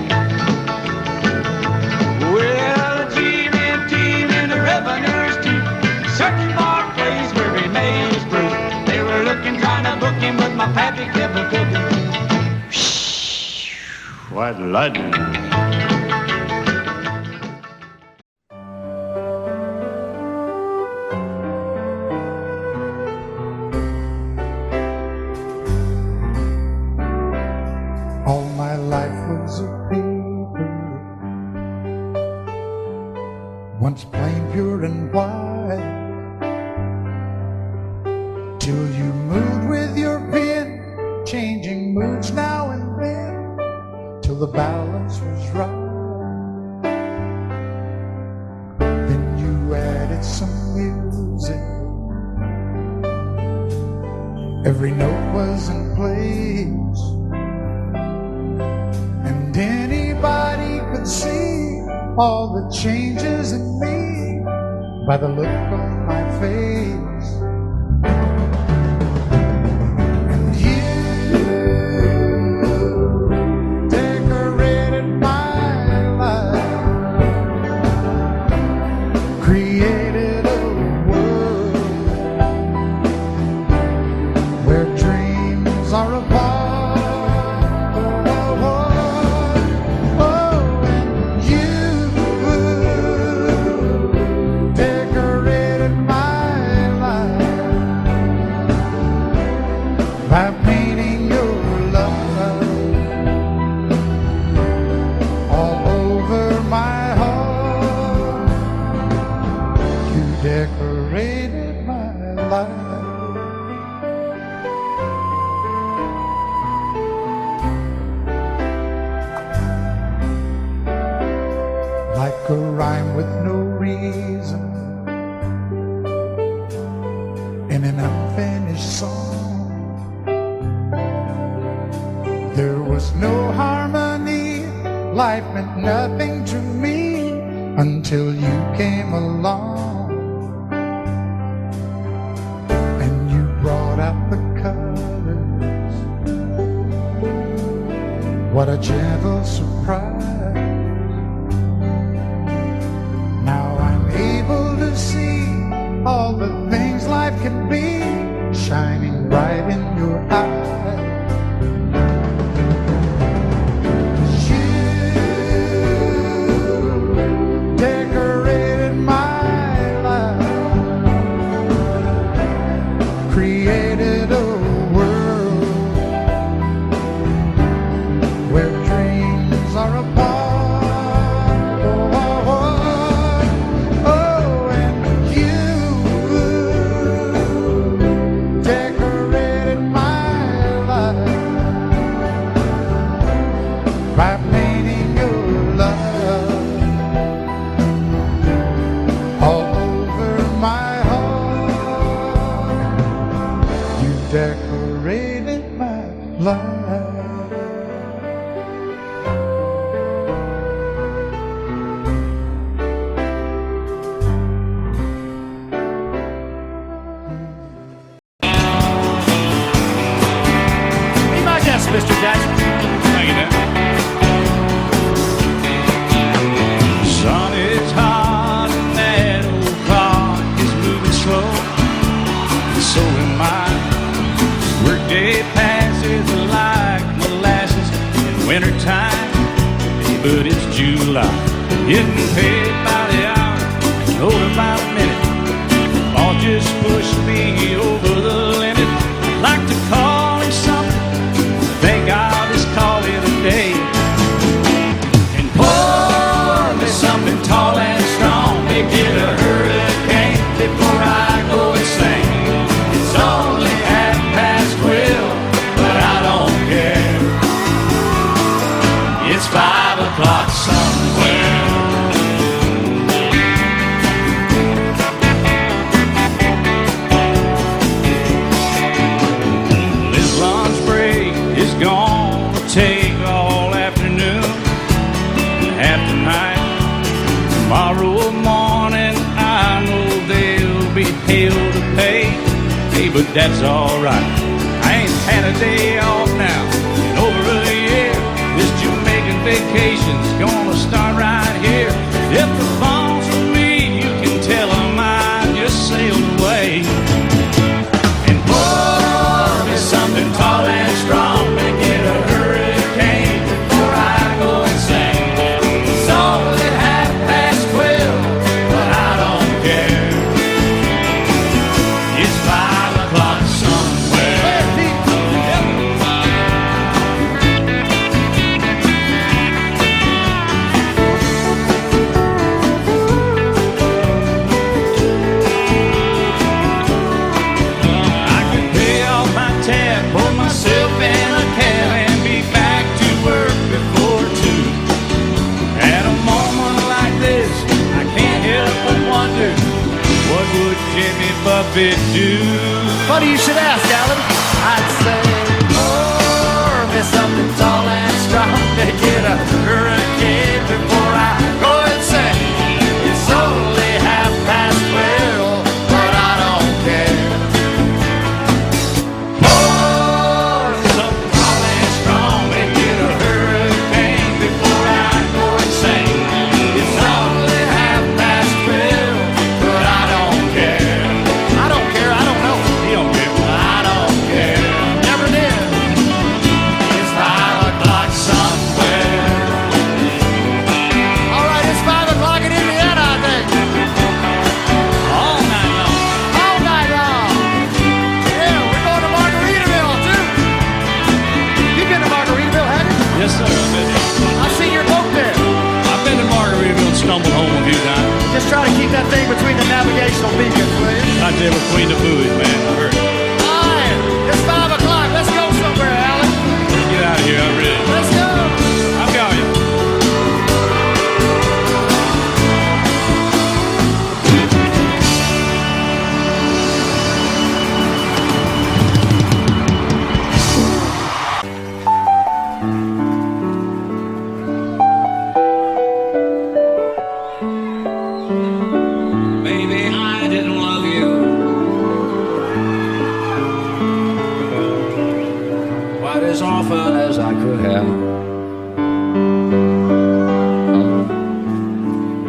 Well, the G-men team and the revenues too, searching for a place where he made his brew. They were looking, trying to book him, but my pappy kept a cooking. What lightning. All my life was a paper, once plain, pure and white, till you moved with your pen, changing moods now and then, till the balance was right. Then you added some music, every note was in place, and anybody could see all the changes in me by the look on my face. And you created a world where dreams are a part. Oh, and you decorated my life by painting your love all over my heart. Decorated my life. Like a rhyme with no reason in an unfinished song. There was no harmony, life meant nothing to me until you came along. Brought out the colors, what a gentle surprise. Now I'm able to see all the things life can be, shining bright in your eyes. You decorated my life, created a world where dreams are a you like. Getting paid by the hour, told by the minute. All just pushed me over the limit. I'd like to call him something, think I'll just call it a day. And pour me something tall and strong, make it a hurricane before I go insane. It's only 12:30, but I don't care. It's 5 o'clock somewhere. This lunch break is gonna take all afternoon and half the night. Tomorrow morning I know they'll be hell to pay. Hey, but that's alright. I ain't had a day off now in over a year. This Jamaican vacation's gonna start right here. If the phone's for me, you can tell them I just sailed away. And pour me something tall and strong, make it a hurricane before I go insane. It's only 12:30, but I don't care. It's 5 o'clock somewhere. I can pay off my tab, put myself in a cab, and be back to work before 2. At a moment like this, I can't help but wonder, what would Jimmy Buffett do? Funny you should ask, Alan. I'd say, pour me something tall and strong, make it a hurricane before I go insane. It's only 12:30, but I don't care. Pour something tall and strong, make it a hurricane before I go insane. It's only 12:30, but I don't care. I don't care, I don't know. He don't care. I don't care. Never did. It's 5 o'clock somewhere. All right, it's 5 o'clock in Indiana, I think. All night long. All night long. Yeah, we're going to Margaritaville, too. You've been to Margaritaville, haven't you? Yes, sir. I've been there. I've seen your boat there. I've been to Margaritaville and stumbled home a few times. Just try to keep that thing between the navigational beacons, will you? Right there between the buoys, man. I heard. All right, it's 5 o'clock. Let's go somewhere, Alan. Get out of here. I'm ready. Let's go. I'll call you. Baby, I didn't love you Quite as often as I could have.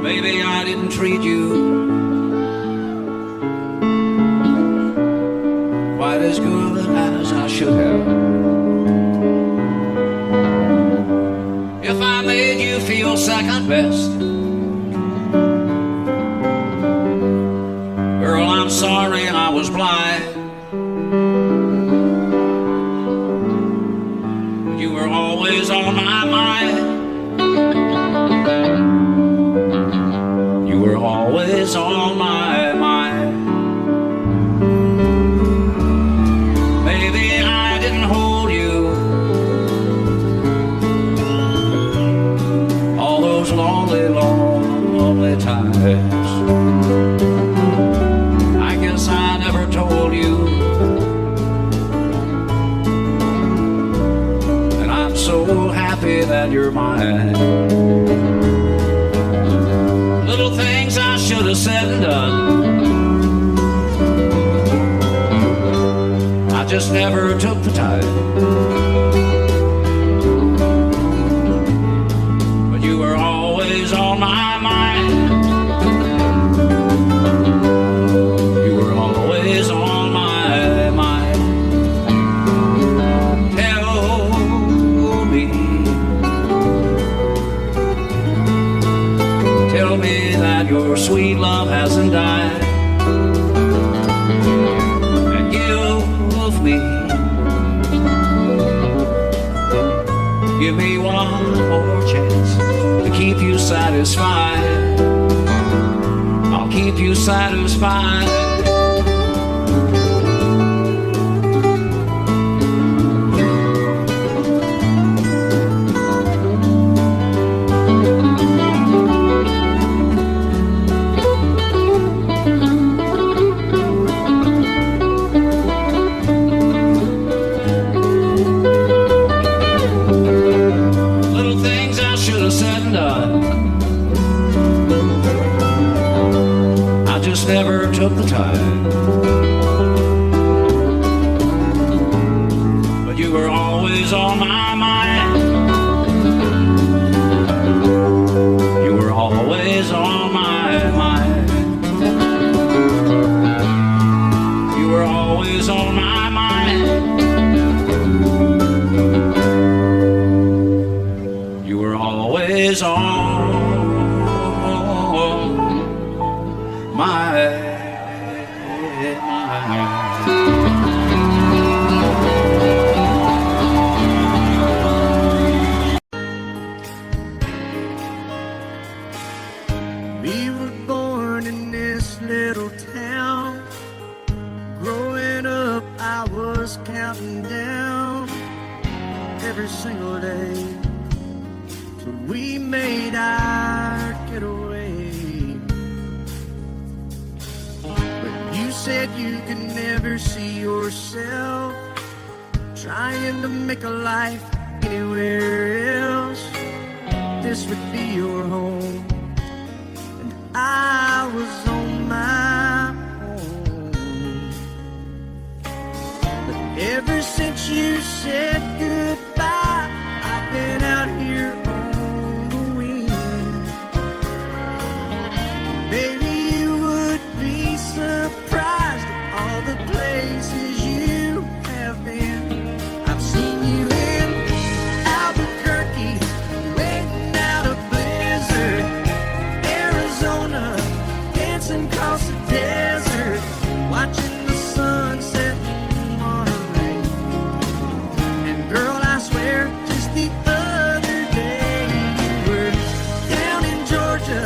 Baby, I didn't treat you Quite as good as I should have. if I made you feel second best. Girl, I'm sorry I was blind. You were always on my mind. You were always on my mind. Baby, I didn't hold you all those lonely, lonely times. I guess I never told you, and I'm so happy that you're mine. Little things I should have said and done, I just never took the time. But you were always on my mind. You were always on my mind. Tell me tell me that your sweet love hasn't died. And give me one more chance to keep you satisfied. I'll keep you satisfied. Never took the time, but you were always on my mind. You were always on my mind. You were always on my mind. You were always on We were born in this little town. Growing up, I was counting down every single day till we made our getaway. But you said you could never see yourself trying to make a life anywhere else. This would be your home. I was on my own. But ever since you said goodbye, I've been out here on the wing. Baby, you would be surprised at all the places you have been. I've seen you in Albuquerque, waiting out a blizzard, dancing across the desert, watching the sunset in Monterey. And girl, I swear, just the other day you were down in Georgia,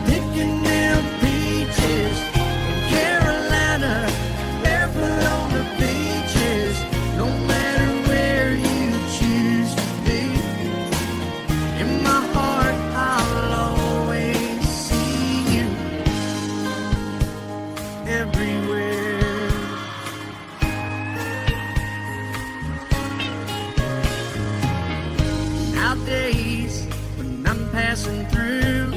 picking them peaches. In Carolina, barefoot on the beaches. No matter where you choose to be, in my heart I'll always see you everywhere. Nowadays, when I'm passing through,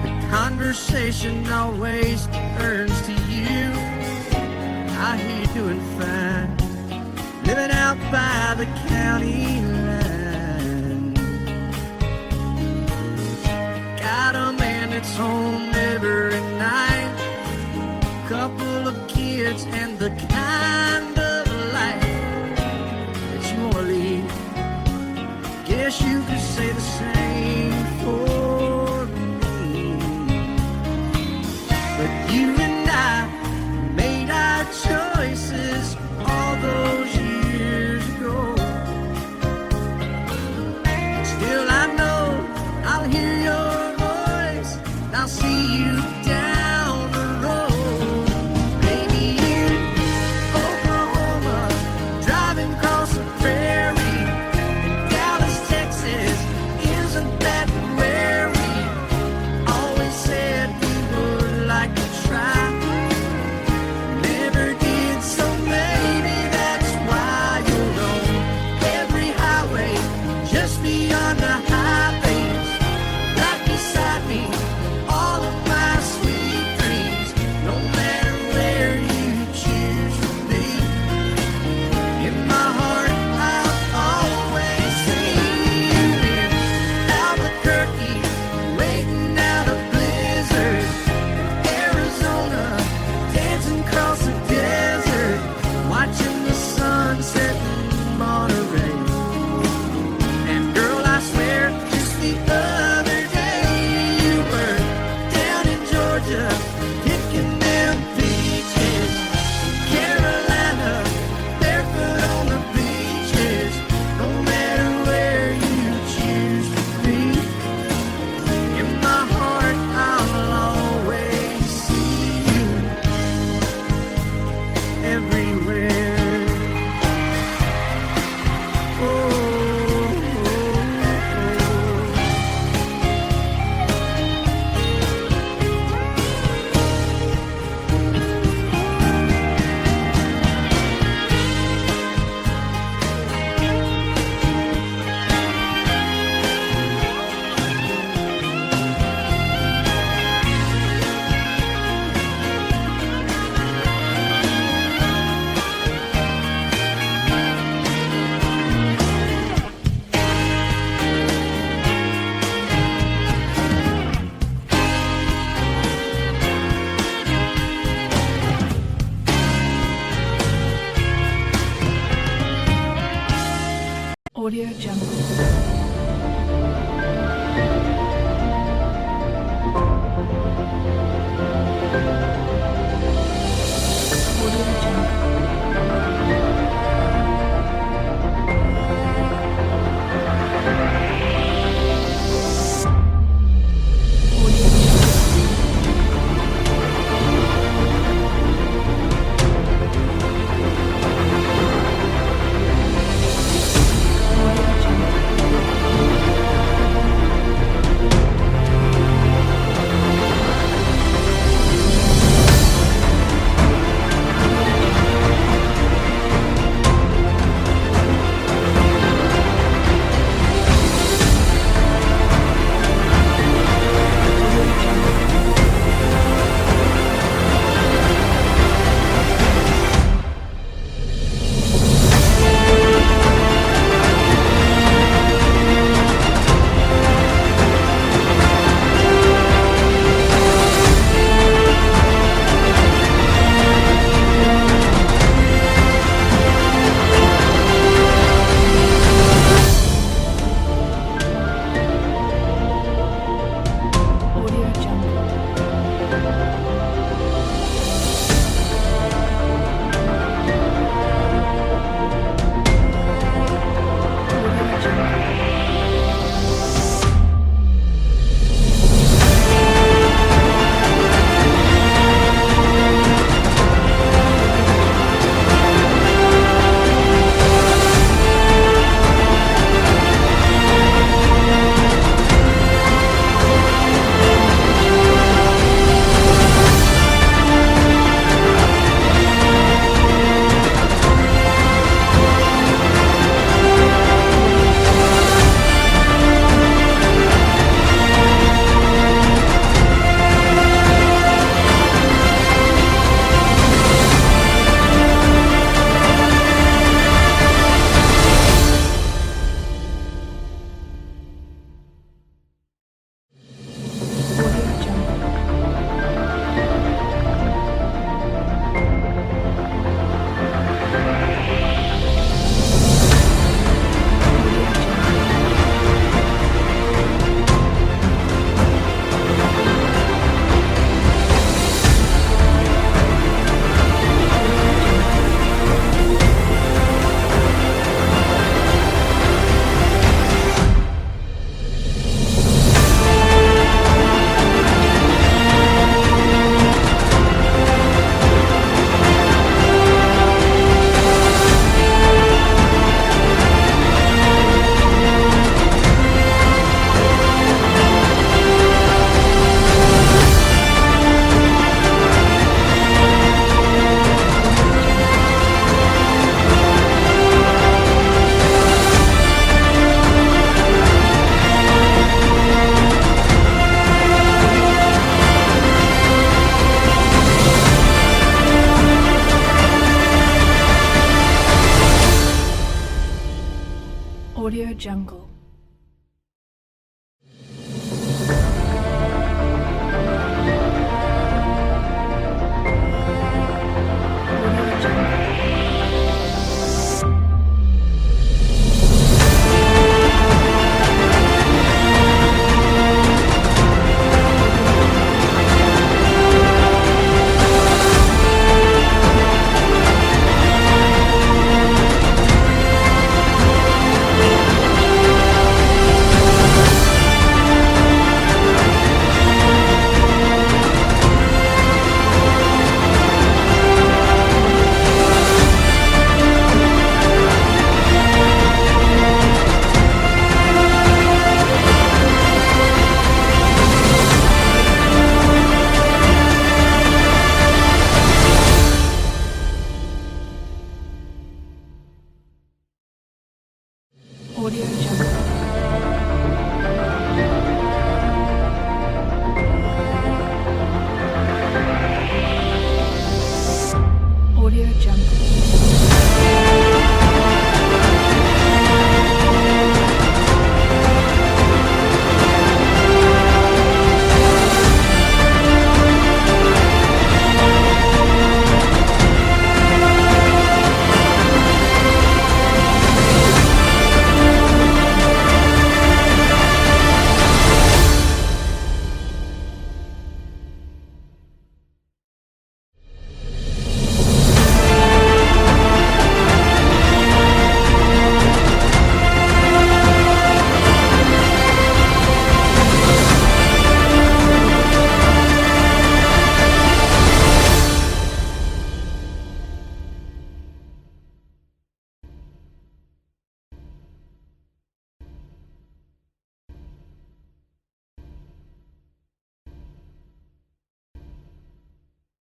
the conversation always turns to you. I hear you doing fine, living out by the county line. Got a man that's home every night, couple of kids and the kind of life that you want to lead. Guess you could say the same for me. But you and I made our choices all those years ago. Still I know I'll hear your voice and I'll see you